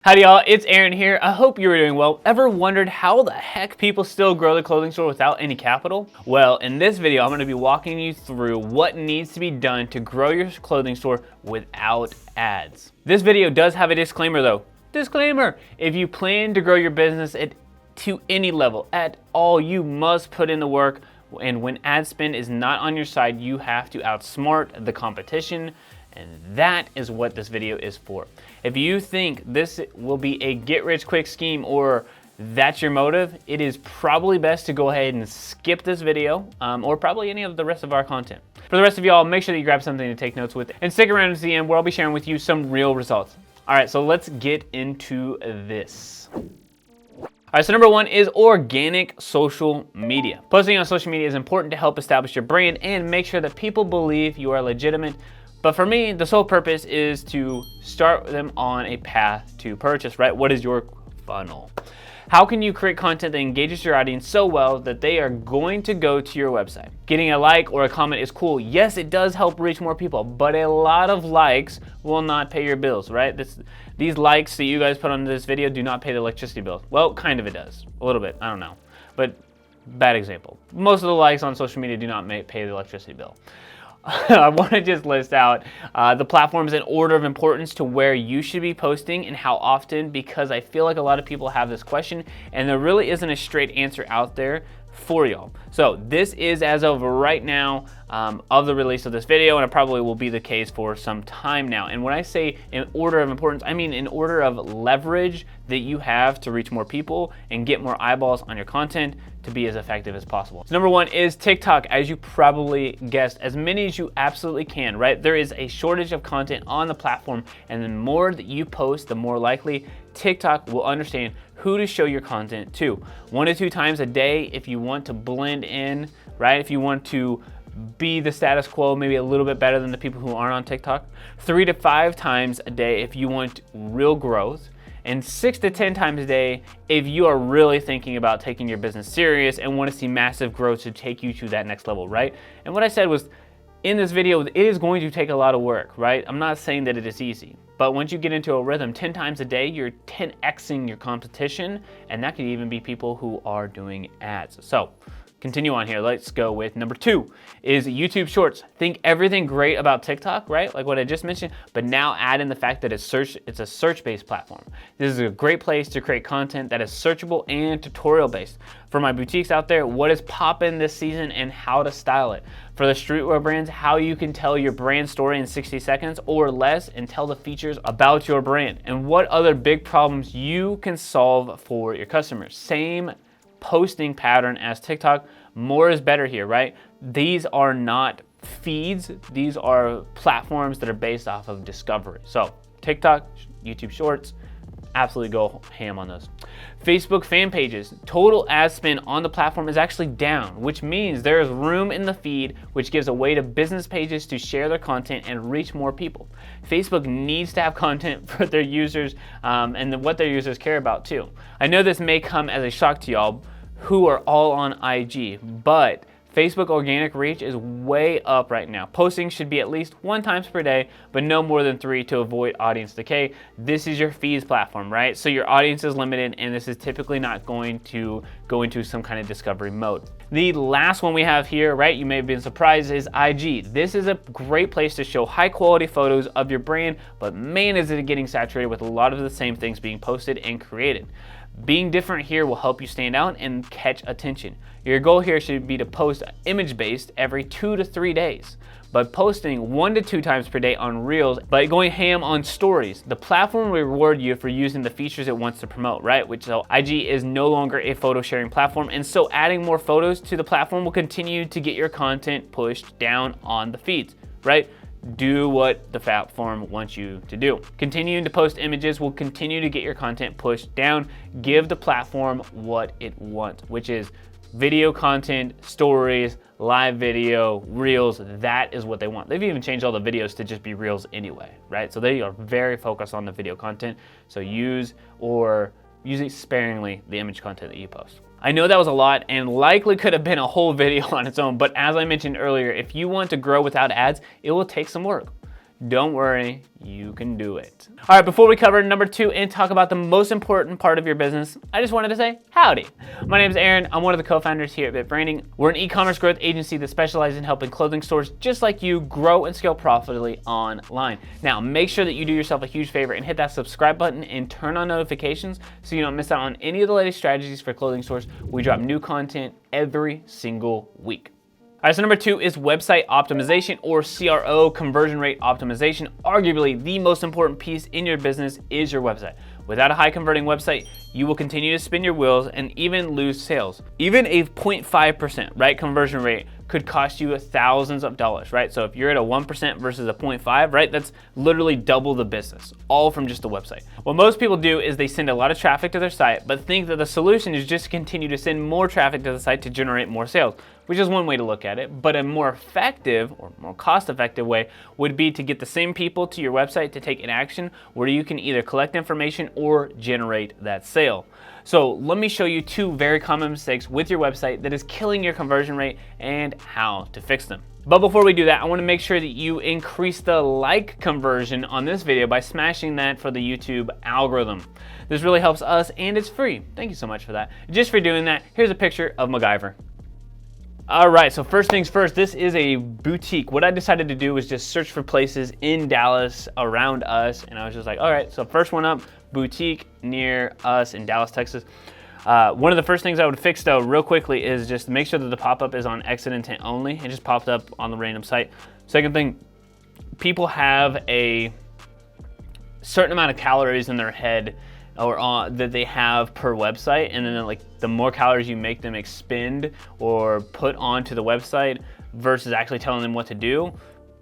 Howdy y'all, it's Aaron here. I hope you are doing well. Ever wondered how the heck people still grow the clothing store without any capital? Well, in this video, I'm going to be walking you through what needs to be done to grow your clothing store without ads. This video does have a disclaimer though. Disclaimer, if you plan to grow your business to any level at all, you must put in the work. And when ad spend is not on your side, you have to outsmart the competition. And that is what this video is for. If you think this will be a get-rich-quick scheme or that's your motive, it is probably best to go ahead and skip this video or probably any of the rest of our content. For the rest of y'all, make sure that you grab something to take notes with and stick around to the end where I'll be sharing with you some real results. All right, so let's get into this. All right, so number one is organic social media. Posting on social media is important to help establish your brand and make sure that people believe you are legitimate. But for me, the sole purpose is to start them on a path to purchase, right? What is your funnel? How can you create content that engages your audience so well that they are going to go to your website? Getting a like or a comment is cool. Yes, it does help reach more people, but a lot of likes will not pay your bills, right? These likes that you guys put on this video do not pay the electricity bill. Well, kind of it does, a little bit, I don't know. But bad example. Most of the likes on social media do not pay the electricity bill. I want to just list out the platforms in order of importance to where you should be posting and how often, because I feel like a lot of people have this question and there really isn't a straight answer out there for y'all. So this is as of right now of the release of this video, and it probably will be the case for some time now. And when I say in order of importance, I mean in order of leverage that you have to reach more people and get more eyeballs on your content to be as effective as possible. So number one is TikTok, as you probably guessed, as many as you absolutely can, right? There is a shortage of content on the platform, and the more that you post, the more likely TikTok will understand who to show your content to. 1 to 2 times a day if you want to blend in, right? If you want to be the status quo, maybe a little bit better than the people who aren't on TikTok. 3 to 5 times a day if you want real growth. And 6 to 10 times a day if you are really thinking about taking your business serious and want to see massive growth to take you to that next level, right? And what I said was, in this video, it is going to take a lot of work, right? I'm not saying that it is easy, but once you get into a rhythm, 10 times a day, you're 10xing your competition, and that could even be people who are doing ads. So continue on here. Let's go with number 2 is YouTube Shorts. Think everything great about TikTok, right? Like what I just mentioned, but now add in the fact that it's a search-based platform. This is a great place to create content that is searchable and tutorial-based. For my boutiques out there, what is poppin' this season and how to style it. For the streetwear brands, how you can tell your brand story in 60 seconds or less and tell the features about your brand and what other big problems you can solve for your customers. Same posting pattern as TikTok. More is better here, right? These are not feeds. These are platforms that are based off of discovery. So TikTok, YouTube Shorts, absolutely go ham on those. Facebook fan pages. Total ad spend on the platform is actually down, which means there is room in the feed, which gives a way to business pages to share their content and reach more people. Facebook needs to have content for their users and what their users care about too. I know this may come as a shock to y'all who are all on IG, but Facebook organic reach is way up right now. Posting should be at least 1 time per day, but no more than 3 to avoid audience decay. This is your feeds platform, right? So your audience is limited, and this is typically not going to go into some kind of discovery mode. The last one we have here, right, you may have been surprised, is IG. This is a great place to show high quality photos of your brand, but man, is it getting saturated with a lot of the same things being posted and created. Being different here will help you stand out and catch attention. Your goal here should be to post image-based every 2 to 3 days, but posting 1 to 2 times per day on Reels, but going ham on stories. The platform will reward you for using the features it wants to promote, right? Which so IG is no longer a photo sharing platform, and so adding more photos to the platform will continue to get your content pushed down on the feeds, right? Do what the platform wants you to do. Continuing to post images will continue to get your content pushed down. Give the platform what it wants, which is video content, stories, live video, reels. That is what they want. They've even changed all the videos to just be reels anyway, right? So they are very focused on the video content. So use sparingly the image content that you post. I know that was a lot and likely could have been a whole video on its own, but as I mentioned earlier, if you want to grow without ads, it will take some work. Don't worry, you can do it. All right, before we cover number 2 and talk about the most important part of your business, I just wanted to say howdy. My name is Aaron. I'm one of the co-founders here at Bit Branding. We're an e-commerce growth agency that specializes in helping clothing stores just like you grow and scale profitably online. Now, make sure that you do yourself a huge favor and hit that subscribe button and turn on notifications so you don't miss out on any of the latest strategies for clothing stores. We drop new content every single week. All right, so number 2 is website optimization, or CRO, conversion rate optimization. Arguably the most important piece in your business is your website. Without a high converting website, you will continue to spin your wheels and even lose sales. Even a 0.5%, right, conversion rate could cost you thousands of dollars, right? So if you're at a 1% versus a 0.5, right, that's literally double the business, all from just a website. What most people do is they send a lot of traffic to their site, but think that the solution is just to continue to send more traffic to the site to generate more sales, which is one way to look at it. But a more effective or more cost-effective way would be to get the same people to your website to take an action where you can either collect information or generate that sale. So let me show you 2 very common mistakes with your website that is killing your conversion rate and how to fix them. But before we do that, I want to make sure that you increase the like conversion on this video by smashing that for the YouTube algorithm. This really helps us and it's free. Thank you so much for that. Just for doing that, here's a picture of MacGyver. All right, so first things first, this is a boutique. What I decided to do was just search for places in Dallas around us, and I was just like, all right, so first one up, boutique near us in Dallas, Texas. One of the first things I would fix though real quickly is just make sure that the pop-up is on exit intent only. It just popped up on the random site. Second thing, people have a certain amount of calories in their head or that they have per website, and then like the more calories you make them expend or put onto the website versus actually telling them what to do,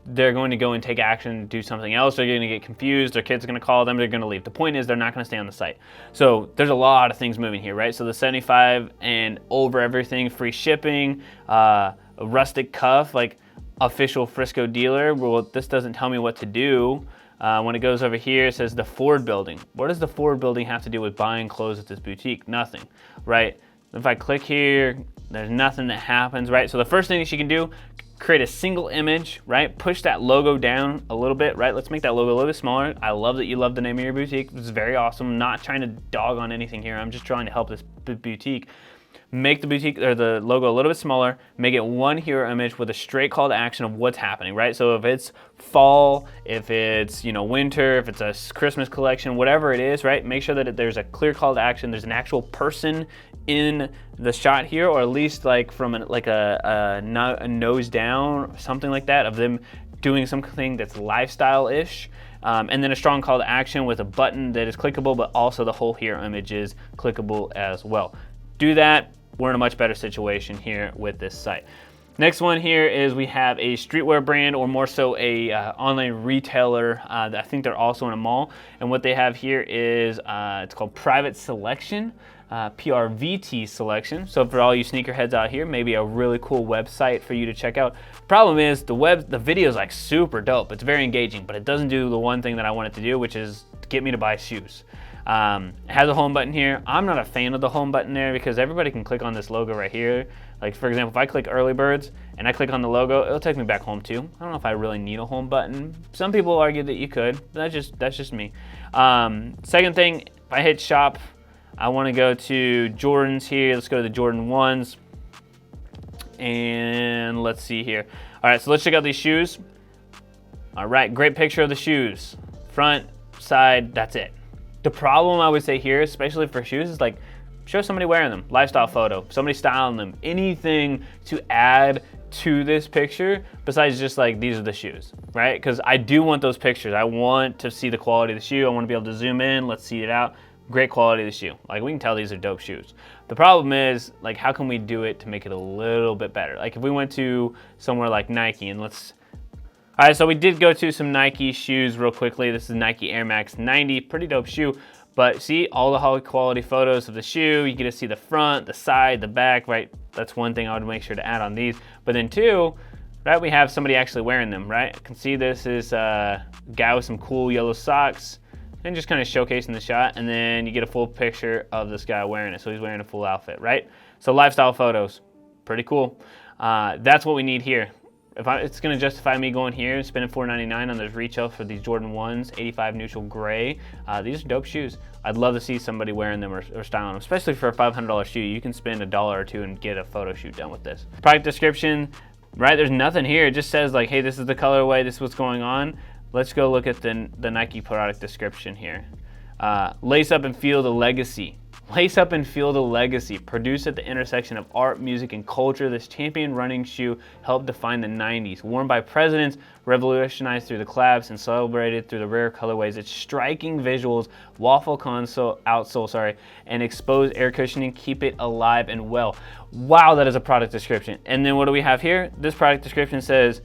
they're going to go and take action, do something else. They're going to get confused. Their kid's going to call them. They're going to leave. The point is they're not going to stay on the site. So there's a lot of things moving here, right? So the 75 and over everything, free shipping, a rustic cuff, like official Frisco dealer. Well, this doesn't tell me what to do. When it goes over here, it says the Ford building. What does the Ford building have to do with buying clothes at this boutique? Nothing, right? If I click here, there's nothing that happens, right? So the first thing that you can do, create a single image, right? Push that logo down a little bit, right? Let's make that logo a little bit smaller. I love that you love the name of your boutique. This is very awesome. I'm not trying to dog on anything here. I'm just trying to help this boutique. Make the boutique or the logo a little bit smaller, make it one hero image with a straight call to action of what's happening, right? So if it's fall, if it's, you know, winter, if it's a Christmas collection, whatever it is, right? Make sure that there's a clear call to action. There's an actual person in the shot here, or at least like from a nose down, something like that, of them doing something that's lifestyle-ish. And then a strong call to action with a button that is clickable, but also the whole hero image is clickable as well. Do that, we're in a much better situation here with this site. Next one here is we have a streetwear brand, or more so a online retailer. I think they're also in a mall. And what they have here is, it's called Private Selection, PRVT Selection. So for all you sneakerheads out here, maybe a really cool website for you to check out. Problem is the video is like super dope. It's very engaging, but it doesn't do the one thing that I want it to do, which is get me to buy shoes. It has a home button here. I'm not a fan of the home button there because everybody can click on this logo right here. Like for example, if I click early birds and I click on the logo, it'll take me back home too. I don't know if I really need a home button. Some people argue that you could, but that's just me. Second thing, if I hit shop, I want to go to Jordans here. Let's go to the Jordan 1s. And let's see here. All right, so let's check out these shoes. All right, great picture of the shoes. Front, side, that's it. The problem I would say here, especially for shoes, is like show somebody wearing them, lifestyle photo, somebody styling them, anything to add to this picture besides just like these are the shoes, right? Because I do want those pictures. I want to see the quality of the shoe. I want to be able to zoom in, let's see it out. Great quality of the shoe. Like we can tell these are dope shoes. The problem is like how can we do it to make it a little bit better? Like if we went to somewhere like Nike and all right, so we did go to some Nike shoes real quickly. This is Nike Air Max 90, pretty dope shoe. But see all the high quality photos of the shoe. You get to see the front, the side, the back, right? That's one thing I would make sure to add on these. But then two, right, we have somebody actually wearing them, right? I can see this is a guy with some cool yellow socks and just kind of showcasing the shot. And then you get a full picture of this guy wearing it. So he's wearing a full outfit, right? So lifestyle photos, pretty cool. That's what we need here. it's gonna justify me going here and spending $4.99 on this retail for these Jordan 1s, 85 neutral gray. These are dope shoes. I'd love to see somebody wearing them or styling them, especially for a $500 shoe. You can spend $1 or $2 and get a photo shoot done with this. Product description, right? There's nothing here. It just says like, hey, this is the colorway, this is what's going on. Let's go look at the Nike product description here. Lace up and feel the legacy. Lace up and feel the legacy. Produced at the intersection of art, music, and culture, this champion running shoe helped define the 90s. Worn by presidents, revolutionized through the collabs, and celebrated through the rare colorways. Its striking visuals, waffle outsole, and exposed air cushioning keep it alive and well. Wow, that is a product description. And then what do we have here? This product description says,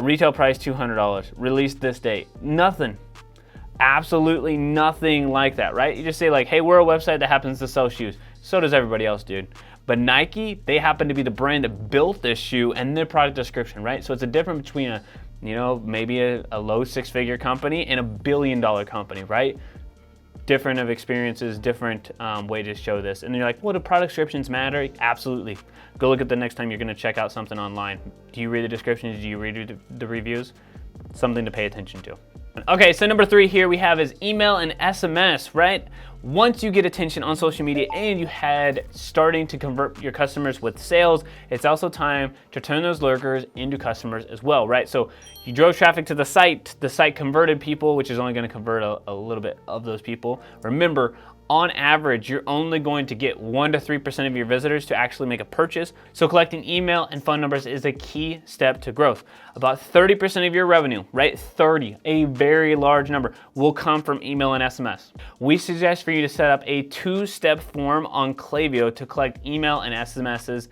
retail price $200, released this date. Nothing. Absolutely nothing like that, right? You just say like, hey, we're a website that happens to sell shoes. So does everybody else, dude. But Nike, they happen to be the brand that built this shoe and their product description, right? So it's a difference between a, maybe a low six-figure company and $1 billion company, right? Different of experiences, different way to show this. And you're like, well, do product descriptions matter? Absolutely. Go look at the next time you're gonna check out something online. Do you read the descriptions? Do you read the reviews? Something to pay attention to. Okay, so number 3 here we have is email and SMS, right? Once you get attention on social media and you had starting to convert your customers with sales, it's also time to turn those lurkers into customers as well, right? So you drove traffic to the site converted people, which is only gonna convert a little bit of those people. Remember, on average, you're only going to get 1 to 3% of your visitors to actually make a purchase. So collecting email and phone numbers is a key step to growth. About 30% of your revenue, right? 30, a very large number, will come from email and SMS. We suggest for you to set up a 2-step form on Klaviyo to collect email and SMSs,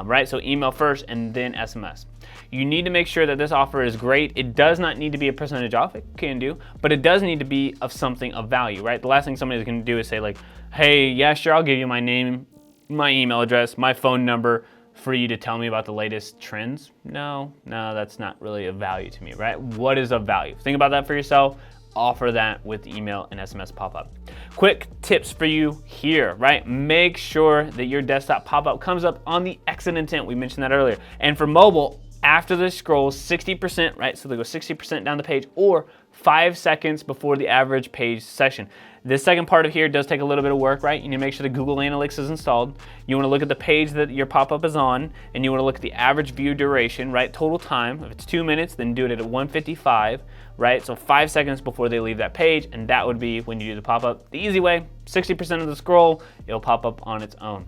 right? So email first and then SMS. You need to make sure that this offer is great. It does not need to be a percentage off, it can do, but it does need to be of something of value, right? The last thing somebody's gonna do is say like, hey, yeah, sure, I'll give you my name, my email address, my phone number for you to tell me about the latest trends. No, that's not really of value to me, right? What is of value? Think about that for yourself. Offer that with email and SMS pop-up. Quick tips for you here, right? Make sure that your desktop pop-up comes up on the exit intent. We mentioned that earlier. And for mobile, after this scrolls 60%, right? So they go 60% down the page or 5 seconds before the average page session. This second part of here does take a little bit of work, right? You need to make sure the Google Analytics is installed. You wanna look at the page that your pop-up is on, and you wanna look at the average view duration, right? Total time. If it's 2 minutes, then do it at 1:55, right? So 5 seconds before they leave that page, and that would be when you do the pop-up. The easy way, 60% of the scroll, it'll pop up on its own.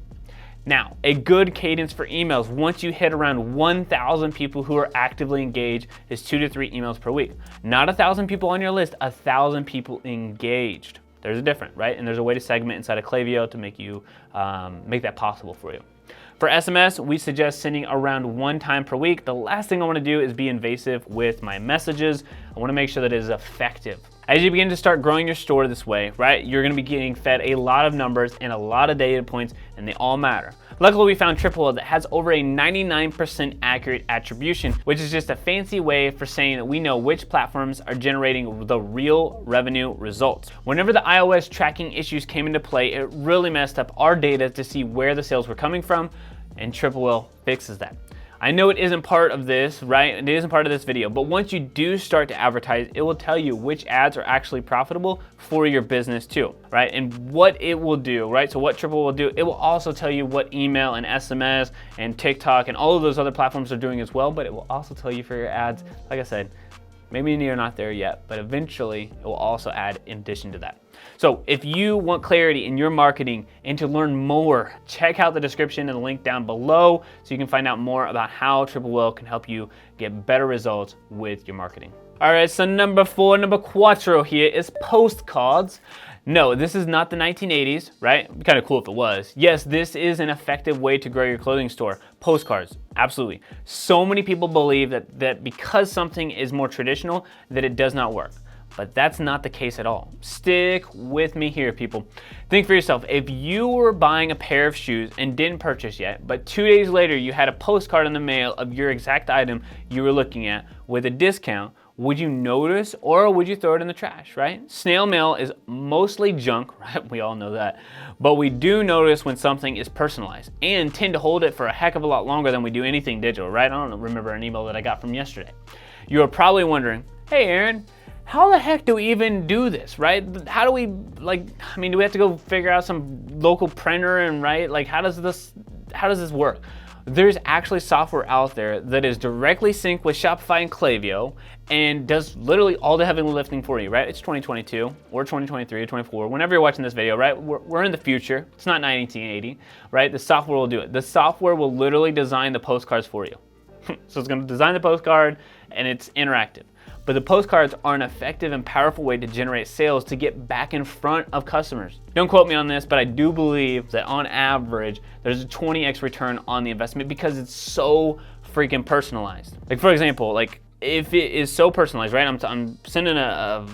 Now, a good cadence for emails, once you hit around 1,000 people who are actively engaged, is 2 to 3 emails per week. Not 1,000 people on your list, 1,000 people engaged. There's a difference, right? And there's a way to segment inside of Klaviyo to make you make that possible for you. For SMS, we suggest sending around 1 time per week. The last thing I wanna do is be invasive with my messages. I wanna make sure that it is effective. As you begin to start growing your store this way, right, you're gonna be getting fed a lot of numbers and a lot of data points, and they all matter. Luckily, we found Triple that has over a 99% accurate attribution, which is just a fancy way for saying that we know which platforms are generating the real revenue results. Whenever the iOS tracking issues came into play, it really messed up our data to see where the sales were coming from, and Triple fixes that. I know it isn't part of this, right? It isn't part of this video, but once you do start to advertise, it will tell you which ads are actually profitable for your business too, right? And what it will do, right? So what Triple will do, it will also tell you what email and SMS and TikTok and all of those other platforms are doing as well, but it will also tell you for your ads, like I said, maybe you're not there yet, but eventually it will also add in addition to that. So if you want clarity in your marketing and to learn more, check out the description and the link down below so you can find out more about how Triple can help you get better results with your marketing. All right, so number 4, number cuatro here is postcards. No, this is not the 1980s, right? It'd be kind of cool if it was. Yes, this is an effective way to grow your clothing store. Postcards, absolutely. So many people believe that because something is more traditional, that it does not work. But that's not the case at all. Stick with me here, people. Think for yourself, if you were buying a pair of shoes and didn't purchase yet, but 2 days later you had a postcard in the mail of your exact item you were looking at with a discount, would you notice or would you throw it in the trash, right? Snail mail is mostly junk, right? We all know that. But we do notice when something is personalized and tend to hold it for a heck of a lot longer than we do anything digital, right? I don't remember an email that I got from yesterday. You are probably wondering, hey Aaron, how the heck do we even do this, right? How do we, like, I mean, do we have to go figure out some local printer and, right? Like, how does this work? There's actually software out there that is directly synced with Shopify and Klaviyo and does literally all the heavy lifting for you, right? It's 2022 or 2023 or 24, whenever you're watching this video, right? We're in the future. It's not 1980, right? The software will do it. The software will literally design the postcards for you. So it's gonna design the postcard and it's interactive. But the postcards are an effective and powerful way to generate sales to get back in front of customers. Don't quote me on this, but I do believe that on average, there's a 20x return on the investment because it's so freaking personalized. Like for example, like if it is so personalized, right? I'm sending a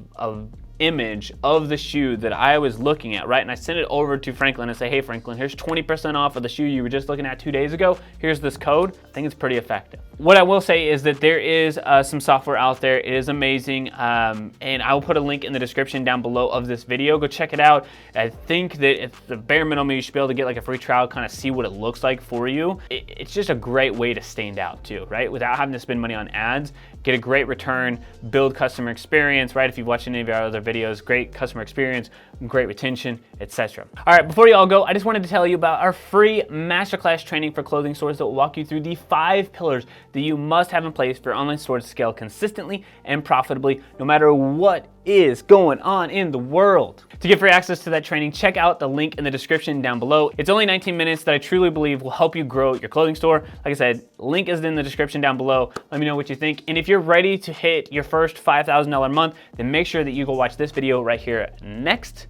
image of the shoe that I was looking at, right? And I send it over to Franklin and say, hey Franklin, here's 20% off of the shoe you were just looking at 2 days ago. Here's this code. I think it's pretty effective. What I will say is that there is some software out there. It is amazing. And I will put a link in the description down below of this video. Go check it out. I think that if the bare minimum, you should be able to get like a free trial, kind of see what it looks like for you. It's just a great way to stand out too, right? Without having to spend money on ads, get a great return, build customer experience, right? If you've watched any of our other videos, great customer experience, great retention, etc. All right, before you all go, I just wanted to tell you about our free masterclass training for clothing stores that will walk you through the 5 pillars that you must have in place for your online store to scale consistently and profitably, no matter what is going on in the world. To get free access to that training, check out the link in the description down below. It's only 19 minutes that I truly believe will help you grow your clothing store. Like I said, link is in the description down below. Let me know what you think. And if you're ready to hit your first $5,000 month, then make sure that you go watch this video right here next.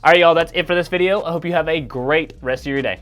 All right, y'all, that's it for this video. I hope you have a great rest of your day.